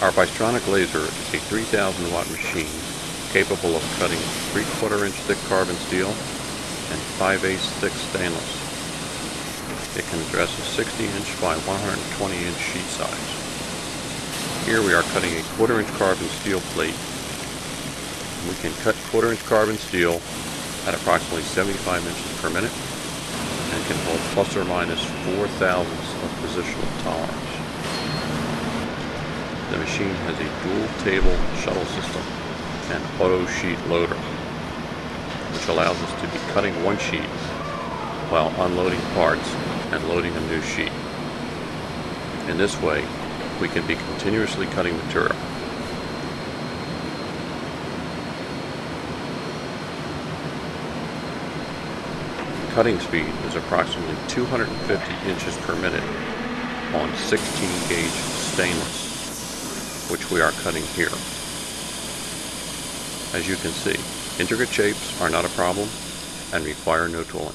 Our Bystronic laser is a 3,000 watt machine capable of cutting 3/4 inch thick carbon steel and 5/8 thick stainless. It can address a 60 inch by 120 inch sheet size. Here we are cutting a 1/4 inch carbon steel plate. We can cut 1/4 inch carbon steel at approximately 75 inches per minute and can hold plus or minus 4 thousandths of positional tolerance. The machine has a dual table shuttle system and auto sheet loader, which allows us to be cutting one sheet while unloading parts and loading a new sheet. In this way, we can be continuously cutting material. Cutting speed is approximately 250 inches per minute on 16 gauge stainless, which we are cutting here. As you can see, intricate shapes are not a problem and require no tooling.